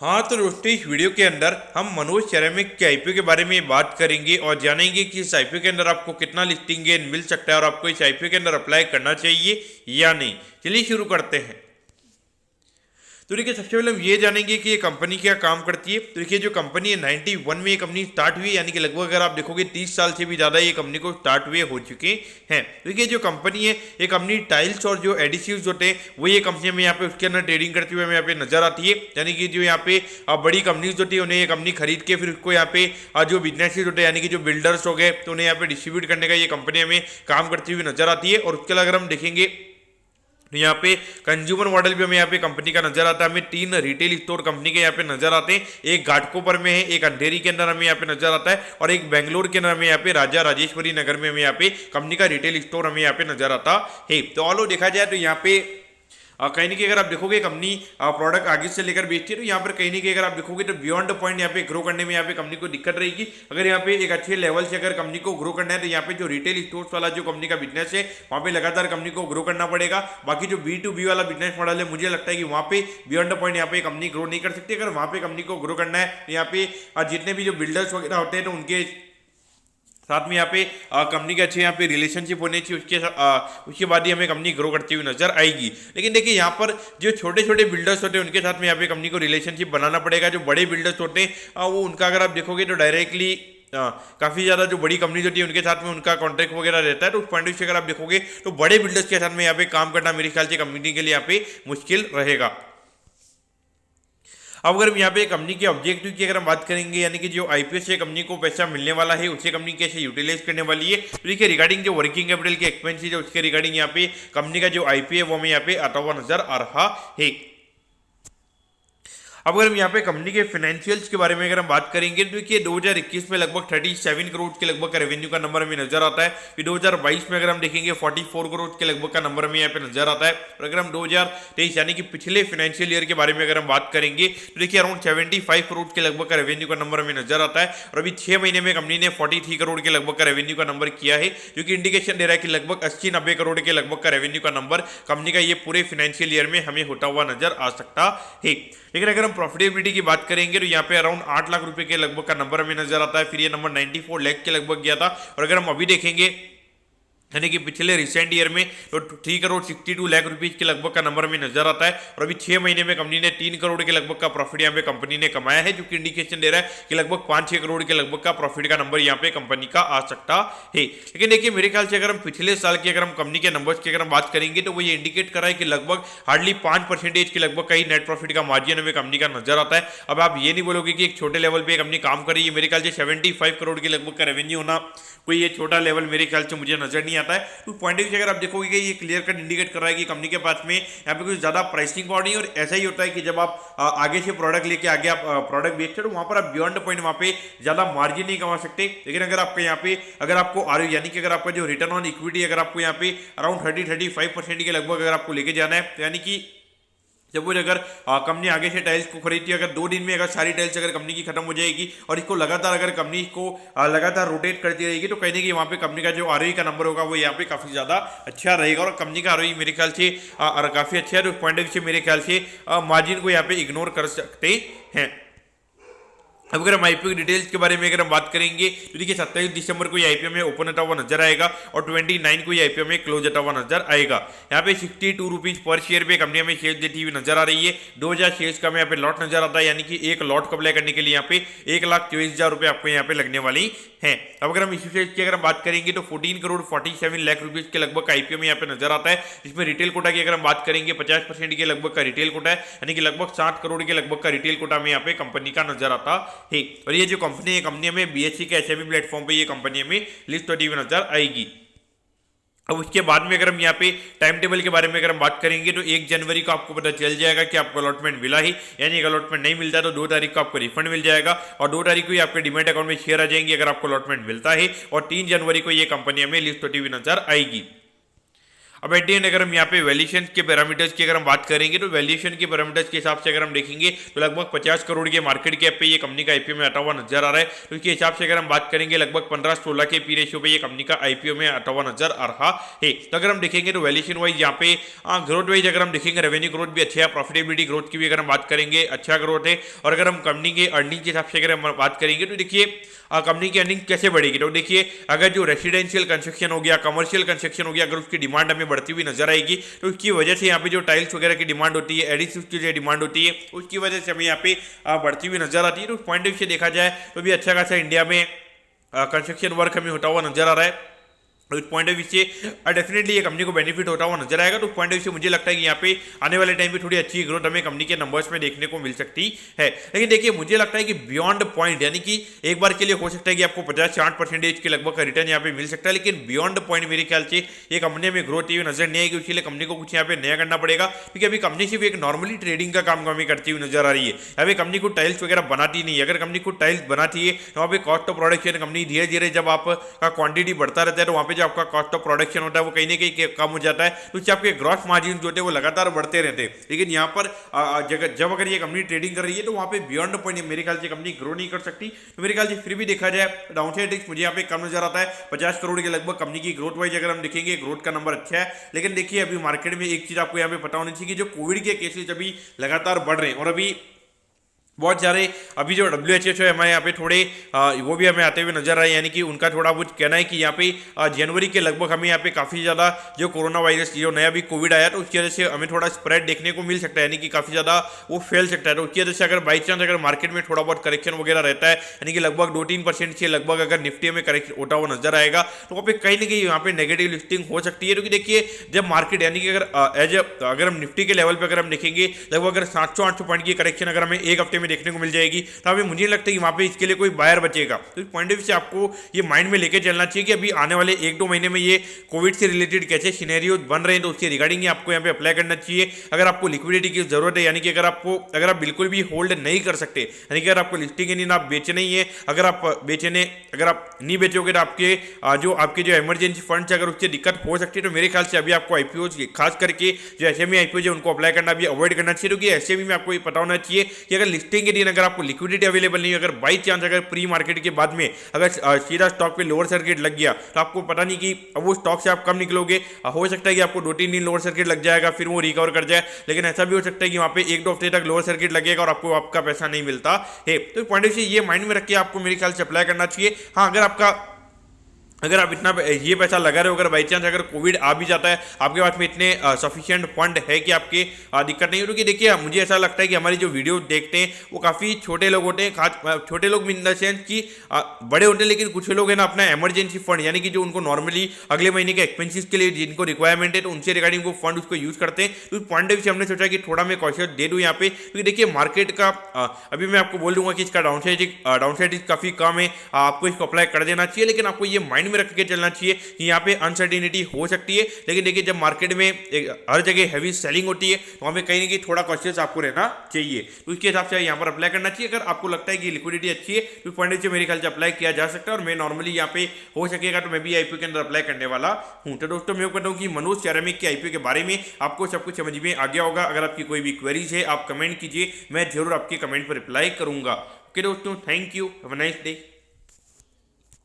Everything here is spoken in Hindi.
हाँ तो दोस्तों इस वीडियो के अंदर हम मनोज सेरामिक के आईपीओ के बारे में बात करेंगे और जानेंगे कि इस आईपीओ के अंदर आपको कितना लिस्टिंग गेन मिल सकता है और आपको इस आईपीओ के अंदर अप्लाई करना चाहिए या नहीं। चलिए शुरू करते हैं। तो देखिए सबसे पहले हम ये जानेंगे कि ये कंपनी क्या काम करती है। तो देखिए जो कंपनी है 91 में ये कंपनी स्टार्ट हुई है, यानी कि लगभग अगर आप देखोगे 30 साल से भी ज़्यादा ये कंपनी को स्टार्ट हुए हो चुके हैं। तो देखिए जो कंपनी है ये कंपनी टाइल्स और जो एडिसिव्स होते हैं वो ये कंपनी हमें यहाँ पे उसके अंदर ट्रेडिंग करती हुए हमें यहाँ पे नजर आती है। यानी कि जो यहाँ पे बड़ी कंपनीज होती है उन्हें ये कंपनी खरीद के फिर उसको यहाँ पे जो बिजनेसेस होते हैं यानी कि जो बिल्डर्स हो गए तो उन्हें यहाँ पे डिस्ट्रीब्यूट करने का ये कंपनी हमें काम करती हुई नजर आती है। और उसके अलावा अगर हम देखेंगे तो यहाँ पे कंज्यूमर मॉडल भी हमें यहाँ पे कंपनी का नजर आता है। हमें 3 रिटेल स्टोर कंपनी के यहाँ पे नजर आते हैं, एक घाटकोपर में है, एक अंधेरी के अंदर हमें यहाँ पे नजर आता है और एक बेंगलोर के अंदर हमें यहाँ पे राजा राजेश्वरी नगर में हमें यहाँ पे कंपनी का रिटेल स्टोर हमें यहाँ पे नजर आता है। तो ऑल ओवर देखा जाए तो यहाँ पे कहीं ना कहीं अगर आप देखोगे कंपनी प्रोडक्ट आगे से लेकर बेचती है तो यहाँ पर कहीं ना कहीं अगर आप देखोगे तो बियॉन्ड पॉइंट यहाँ पे ग्रो करने में यहाँ पे कंपनी को दिक्कत रहेगी। अगर यहाँ पे एक अच्छे लेवल से अगर कंपनी को ग्रो करना है तो यहाँ पे जो रिटेल स्टोर्स वाला जो कंपनी का बिजनेस है वहाँ पे लगातार कंपनी को ग्रो करना पड़ेगा। बाकी जो B2B वाला बिजनेस मॉडल है मुझे लगता है कि वहाँ पे बियॉन्ड पॉइंट यहाँ पे कंपनी ग्रो नहीं कर सकती। अगर वहाँ पे कंपनी को ग्रो करना है तो यहाँ पे जितने भी जो बिल्डर्स वगैरह होते हैं तो उनके साथ में यहाँ पे कंपनी के अच्छे यहाँ पे रिलेशनशिप होने चाहिए, उसके बाद ही हमें कंपनी ग्रो करती हुई नजर आएगी। लेकिन देखिए यहाँ पर जो छोटे छोटे बिल्डर्स होते हैं उनके साथ में यहाँ पे कंपनी को रिलेशनशिप बनाना पड़ेगा। जो बड़े बिल्डर्स होते हैं वो उनका अगर आप देखोगे तो डायरेक्टली काफ़ी ज़्यादा जो बड़ी कंपनीज होती है उनके साथ में उनका कॉन्ट्रैक्ट वगैरह रहता है। तो उस पॉइंट से अगर आप देखोगे तो बड़े बिल्डर्स के साथ में यहाँ पे काम करना मेरे ख्याल से कंपनी के लिए यहाँ पे मुश्किल रहेगा। अब अगर हम यहाँ पे कंपनी के ऑब्जेक्टिव की अगर हम बात करेंगे यानी कि जो आईपीओ से कंपनी को पैसा मिलने वाला है उसे कंपनी कैसे यूटिलाइज करने वाली है, तो देखिए रिगार्डिंग जो वर्किंग कैपिटल के एक्सपेंसेस है उसके रिगार्डिंग यहाँ पे कंपनी का जो आईपीओ है वो हमें यहाँ पे आता हुआ नजर आ रहा है। अब अगर हम यहाँ पे कंपनी के फाइनेंशियल्स के बारे में अगर हम बात करेंगे तो देखिए 2021 में लगभग 37 करोड़ के लगभग का रेवेन्यू का नंबर हमें नजर आता है। फिर 2022 में अगर हम देखेंगे 44 करोड़ के लगभग का नंबर हमें यहाँ पे नजर आता है। और अगर हम 2023 यानी कि पिछले फाइनेंशियल ईयर के बारे में अगर हम बात करेंगे तो देखिए अराउंड 75 करोड़ के लगभग का रेवेन्यू का नंबर हमें नजर आता है। और अभी 6 महीने में कंपनी ने 43 करोड़ के लगभग का रेवेन्यू का नंबर किया है, जो कि इंडिकेशन दे रहा है कि लगभग 80-90 करोड़ के लगभग का रेवेन्यू का नंबर कंपनी का ये पूरे फाइनेंशियल ईयर में हमें होता हुआ नजर आ सकता है। लेकिन अगर हम प्रॉफिटेबिलिटी की बात करेंगे तो यहाँ पे अराउंड 8 लाख रुपए के लगभग का नंबर हमें नजर आता है। फिर ये नंबर 94 लाख के लगभग गया था। और अगर हम अभी देखेंगे यानी कि पिछले रिसेंट ईयर में तो 3 करोड़ 62 लाख रुपीज के लगभग का नंबर हमें नजर आता है। और अभी 6 महीने में कंपनी ने 3 करोड़ के लगभग का प्रॉफिट यहाँ पे कंपनी ने कमाया है, जो कि इंडिकेशन दे रहा है कि लगभग 5-6 करोड़ के लगभग का प्रॉफिट का नंबर यहाँ पे कंपनी का आ सकता है। लेकिन देखिए मेरे ख्याल से अगर हम पिछले साल की अगर हम कंपनी के नंबर्स की अगर हम बात करेंगे तो वो ये इंडिकेट कर रहा है कि लगभग हार्डली 5% के लगभग का ही नेट प्रॉफिट का मार्जिन हमें कंपनी का नजर आता है। अब आप ये नहीं बोलोगे कि एक छोटे लेवल पे कंपनी काम कर रही है। मेरे ख्याल से 75 करोड़ के लगभग का रेवेन्यू होना कोई ये छोटा लेवल मेरे ख्याल से मुझे नजर नहीं आता है। तो पॉइंट से अगर आप देखोगे कि ये क्लियर कट इंडिकेट कर रहा है कि कंपनी के पास में यहाँ पे कुछ ज्यादा प्राइसिंग पावर नहीं है। और ऐसा ही होता है कि जब आप आगे से प्रोडक्ट लेके आगे आप प्रोडक्ट बेचते हो तो वहां पर आप बियॉन्ड पॉइंट वहां पे ज्यादा मार्जिन नहीं कमा सकते। लेकिन अगर आपके यहाँ पे अगर आपको आरओई यानी कि अगर आपका जो रिटर्न ऑन इक्विटी अगर आपको यहाँ पे अराउंड 30-35% के लगभग अगर आपको लेके जाना है तो यानी कि जब अगर कंपनी आगे से टाइल्स को खरीदती है, अगर 2 दिन में अगर सारी टाइल्स अगर कंपनी की खत्म हो जाएगी और इसको लगातार अगर कंपनी को लगातार रोटेट करती रहेगी तो कहीं ना कहीं वहाँ पे कंपनी का जो आरओई का नंबर होगा वो यहाँ पे काफी ज्यादा अच्छा रहेगा। और कंपनी का आरओई मेरे ख्याल से काफी अच्छा है। तो उस पॉइंट से मेरे ख्याल से मार्जिन को यहाँ पे इग्नोर कर सकते हैं। अब अगर हम आईपीओ की डिटेल्स के बारे में अगर हम बात करेंगे तो देखिए 27 दिसंबर को ये आईपीओ में ओपन होता हुआ नजर आएगा और 29 को ये आईपीओ में क्लोज होता हुआ नजर आएगा। यहाँ पे 62 रुपीज पर शेयर पे कंपनी हमें शेयर देती हुई नजर आ रही है। 2000 शेयर्स का यहाँ पे लॉट नजर आता है, यानी कि एक लॉट को अप्लाई करने के लिए यहाँ पे 1,24,000 रुपए आपको यहाँ पे लगने वाली है। अब अगर हम इसी शेयर की अगर हम बात करेंगे तो 14 करोड़ 47 लाख रुपीज के लगभग आईपीओ में यहाँ पे नजर आता है। इसमें रिटेल कोटा की अगर हम बात करेंगे 50% के लगभग का रिटेल कोटा है, यानी कि लगभग 60 करोड़ के लगभग का रिटेल कोटा में यहाँ पे कंपनी का नजर आता है। और ये जो कंपनी है कंपनी में बीएससी के एसएमई प्लेटफॉर्म पे ये कंपनी में लिस्ट होती हुई नजर आएगी। अब उसके बाद में अगर हम यहाँ पे टाइम टेबल के बारे में अगर हम बात करेंगे तो 1 जनवरी को आपको पता चल जाएगा कि आपको अलॉटमेंट मिला ही, यानी अलॉटमेंट नहीं मिलता तो 2 तारीख को आपको रिफंड मिल जाएगा और 2 तारीख को ही आपके डीमैट अकाउंट में शेयर आ जाएंगे अगर आपको अलॉटमेंट मिलता है। और 3 जनवरी को ये कंपनी हमें लिस्ट होती हुई नजर आएगी। अब एट दी एंड अगर हम यहाँ पे वैल्यूएशन के पैरामीटर्स की अगर हम बात करेंगे तो वैल्यूएशन के पैरामीटर्स के हिसाब से अगर हम देखेंगे तो लगभग 50 करोड़ के मार्केट कैप पे ये कंपनी का आईपीओ में आता हुआ नजर आ रहा है। तो इसके हिसाब से अगर हम बात करेंगे लगभग 15-16 के पी रेशियो पे ये कंपनी का आईपीओ में आता हुआ नजर आ रहा है। तो अगर हम देखेंगे तो वैल्यूएशन वाइज यहाँ पे ग्रोथ वाइज अगर हम देखेंगे रेवेन्यू ग्रोथ भी अच्छा है, प्रॉफिटेबिलिटी ग्रोथ की भी अगर हम बात करेंगे अच्छा ग्रोथ है। और अगर हम कंपनी के अर्निंग के हिसाब से अगर हम बात करेंगे तो देखिए कंपनी की अर्निंग कैसे बढ़ेगी। तो देखिए अगर जो रेसिडेंशियल कंस्ट्रक्शन हो गया, कमर्शियल कंस्ट्रक्शन हो गया, अगर उसकी डिमांड हमें बढ़ती हुई नजर आएगी तो उसकी वजह से यहाँ पे जो टाइल्स वगैरह की डिमांड होती है, एडिसिव की जो डिमांड होती है, उसकी वजह से हमें यहाँ पे बढ़ती हुई नजर आती है। तो उस पॉइंट ऑफ व्यू से देखा जाए तो भी अच्छा खासा इंडिया में कंस्ट्रक्शन वर्क हमें होता हुआ नजर आ रहा है। उस पॉइंट ऑफ व्यू से डेफिनेटली ये कंपनी को बेनिफिट होता हुआ नजर आएगा। तो उस पॉइंट ऑफ व्यू से मुझे लगता है कि यहाँ पे आने वाले टाइम पे थोड़ी अच्छी ग्रोथ हमें कंपनी के नंबर्स में देखने को मिल सकती है। लेकिन देखिए मुझे लगता है कि बियॉन्ड पॉइंट यानी कि एक बार के लिए हो सकता है कि आपको 50-60% के लगभग का रिटर्न यहाँ पे मिल सकता है, लेकिन बियॉन्ड पॉइंट मेरे ख्याल से ये कंपनी में ग्रोथ ये नजर नहीं आएगी। उसके लिए कंपनी को कुछ यहाँ पे नया करना पड़ेगा, क्योंकि अभी कंपनी सिर्फ एक नॉर्मली ट्रेडिंग का काम हमें करती हुई नजर आ रही है। अभी कंपनी को टाइल्स वगैरह बनाती नहीं है। अगर कंपनी को टाइल्स बनाती है तो वहाँ पे कॉस्ट ऑफ प्रोडक्शन कंपनी धीरे धीरे जब आपका क्वांटिटी बढ़ता रहता है तो वहाँ पे जो आपका कॉस्ट ऑफ प्रोडक्शन होता है वो कहीं ना कहीं कम हो जाता है, तो उससे आपके ग्रॉस मार्जिन जो होते हैं वो लगातार बढ़ते रहते हैं। लेकिन यहाँ पर जब अगर ये कंपनी ट्रेडिंग कर रही है तो वहाँ पे बियॉन्ड पॉइंट मेरे ख्याल से कंपनी ग्रो नहीं कर सकती। तो मेरे ख्याल से फिर भी देखा जाए डाउनसाइड रिस्क मुझे यहाँ पे कम नजर आता है। 50 करोड़ के लगभग कंपनी की ग्रोथ वाइज अगर हम देखेंगे ग्रोथ का नंबर अच्छा है। लेकिन देखिए अभी मार्केट में एक चीज आपको यहाँ पे पता होनी चाहिए कि जो कोविड के केसेस अभी लगातार बढ़ रहे हैं और अभी बहुत सारे अभी जो WHO है हमारे यहाँ पे थोड़े वो भी हमें आते हुए नजर आए, यानी कि उनका थोड़ा कुछ कहना है कि यहाँ पे जनवरी के लगभग हमें यहाँ पे काफ़ी ज़्यादा जो कोरोना वायरस जो नया भी कोविड आया तो उसकी वजह से हमें थोड़ा स्प्रेड देखने को मिल सकता है, यानी कि काफ़ी ज़्यादा वो फैल सकता है। तो उसकी वजह से अगर बाई चांस अगर मार्केट में थोड़ा बहुत करेक्शन वगैरह रहता है, यानी कि लगभग 2-3% से लगभग अगर निफ्टी में करेक्शन होता हुआ नजर आएगा तो वहाँ पे कहीं ना कहीं यहाँ पे नेगेटिव लिस्टिंग हो सकती है। क्योंकि देखिए जब मार्केट यानी कि अगर हम निफ्टी के लेवल पर अगर हम देखेंगे लगभग अगर 700-800 पॉइंट की करेक्शन अगर हमें एक हफ्ते में देखने को मिल जाएगी तो अभी मुझे नहीं लगता कि वहां पे इसके लिए कोई बायर बचेगा। तो इस पॉइंट ऑफ व्यू से आपको ये माइंड में लेके चलना चाहिए कि अभी आने वाले 1-2 महीने में ये कोविड से रिलेटेड कैसे सिनेरियो बन रहे हैं तो उसके रिगार्डिंग ही आपको यहाँ पे अप्लाई करना चाहिए। अगर आपको लिक्विडिटी की जरूरत है, यानी कि अगर आप बिल्कुल भी होल्ड नहीं कर सकते, यानी कि अगर आपको लिस्टिंग नहीं आप बेचना ही है, अगर आप नहीं बेचोगे तो आपके जो इमरजेंसी फंड्स अगर उससे दिक्कत हो सकती है तो मेरे ख्याल से अभी आपको आईपीओ खास करके जो एसएमई आईपीओ है उनको अप्लाई करना भी अवॉइड करना चाहिए। क्योंकि एसएमई में आपको ये पता होना चाहिए कि अगर लिस्टिंग के दिन अगर आपको लिक्विडिटी अवेलेबल नहीं है, अगर बाई चांस अगर प्री मार्केट के बाद में अगर सीधा स्टॉक पे लोअर सर्किट लग गया तो आपको पता नहीं कि अब वो स्टॉक से आप कब निकलोगे। हो सकता है कि आपको 2-3 दिन लोअर सर्किट लग जाएगा फिर वो रिकवर कर जाए, लेकिन ऐसा भी हो सकता है कि वहां पे 1-2 हफ्ते तक लोअर सर्किट लगेगा और आपको आपका पैसा नहीं मिलता है। तो पॉइंट ऑफ व्यू से ये माइंड में रख के आपको मेरे ख्याल से अप्लाई करना चाहिए। हाँ, अगर आप इतना ये पैसा लगा रहे हो, अगर बाई चांस अगर कोविड आ भी जाता है आपके पास में इतने सफिशिएंट फंड है कि आपके दिक्कत नहीं हो। क्योंकि देखिए मुझे ऐसा लगता है कि हमारी जो वीडियो देखते हैं वो काफ़ी छोटे लोग होते हैं, खास छोटे लोग इन द सेंस कि बड़े होते हैं, लेकिन कुछ लोग हैं ना अपना इमरजेंसी फंड यानी कि जो उनको नॉर्मली अगले महीने के एक्सपेंसिस के लिए जिनको रिक्वायरमेंट है तो उनसे रिगार्डिंग वो फंड उसको यूज़ करते हैं। तो उस पॉइंट ऑफ व्यू से हमने सोचा कि थोड़ा मैं कॉशियस दे दूँ यहाँ पे, क्योंकि देखिए मार्केट का अभी मैं आपको बोल दूंगा कि इसका डाउनसाइड काफ़ी कम है, आपको इसको अप्लाई कर देना चाहिए। लेकिन आपको ये माइंड में रख के चलना चाहिए कि यहाँ पे अनसर्टेनिटी हो सकती है। लेकिन देखिए जब मार्केट में हर जगह हैवी सेलिंग होती है तो हमें कहीं ना कहीं थोड़ा कॉशियस आपको रहना चाहिए। तो उसके हिसाब से यहाँ पर अप्लाई करना चाहिए। अगर आपको लगता है कि लिक्विडिटी अच्छी है तो पॉइंट से मेरे ख्याल से अप्लाई किया जा सकता है, और मैं नॉर्मली यहाँ पे हो सकेगा तो मैं भी आईपीओ के अंदर अप्लाई करने वाला हूँ। तो दोस्तों मैं कहता हूँ कि मनोज सेरामिक के आईपीओ के बारे में आपको सब कुछ समझ में आ गया होगा। अगर आपकी कोई भी क्वेरीज है आप कमेंट कीजिए, मैं जरूर आपके कमेंट पर रिप्लाई करूंगा। ओके दोस्तों, thank you, have a nice day.